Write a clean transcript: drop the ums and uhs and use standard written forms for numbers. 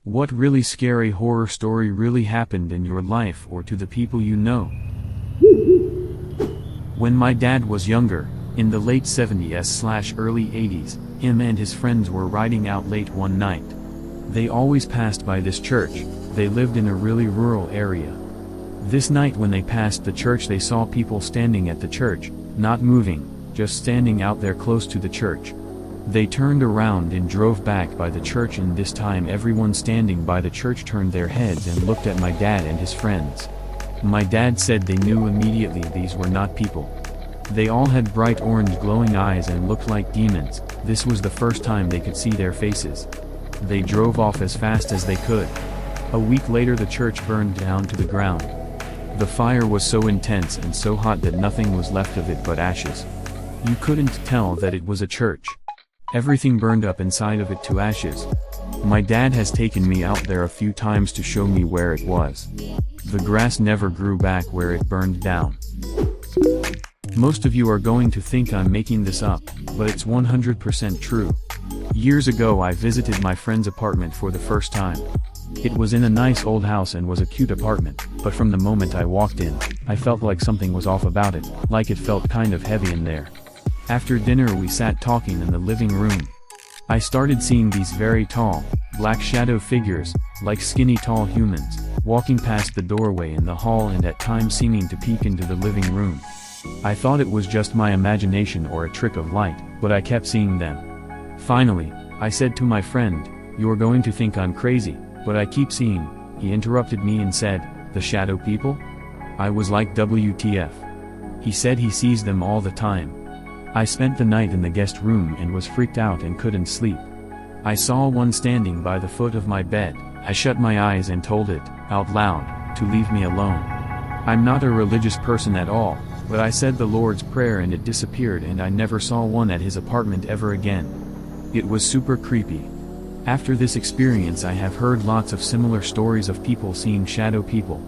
What really scary horror story really happened in your life or to the people you know? When my dad was younger, in the late 70s/early 80s, him and his friends were riding out late one night. They always passed by this church. They lived in a really rural area. This night when they passed the church, they saw people standing at the church, not moving, just standing out there close to the church. They turned around and drove back by the church, and this time everyone standing by the church turned their heads and looked at my dad and his friends. My dad said they knew immediately these were not people. They all had bright orange glowing eyes and looked like demons. This was the first time they could see their faces. They drove off as fast as they could. A week later the church burned down to the ground. The fire was so intense and so hot that nothing was left of it but ashes. You couldn't tell that it was a church. Everything burned up inside of it to ashes. My dad has taken me out there a few times to show me where it was. The grass never grew back where it burned down. Most of you are going to think I'm making this up, but it's 100% true. Years ago I visited my friend's apartment for the first time. It was in a nice old house and was a cute apartment, but from the moment I walked in, I felt like something was off about it, like it felt kind of heavy in there. After dinner we sat talking in the living room. I started seeing these very tall, black shadow figures, like skinny tall humans, walking past the doorway in the hall and at times seeming to peek into the living room. I thought it was just my imagination or a trick of light, but I kept seeing them. Finally, I said to my friend, "You're going to think I'm crazy, but I keep seeing." He interrupted me and said, "The shadow people?" I was like, WTF. He said he sees them all the time. I spent the night in the guest room and was freaked out and couldn't sleep. I saw one standing by the foot of my bed. I shut my eyes and told it, out loud, to leave me alone. I'm not a religious person at all, but I said the Lord's Prayer and it disappeared, and I never saw one at his apartment ever again. It was super creepy. After this experience I have heard lots of similar stories of people seeing shadow people.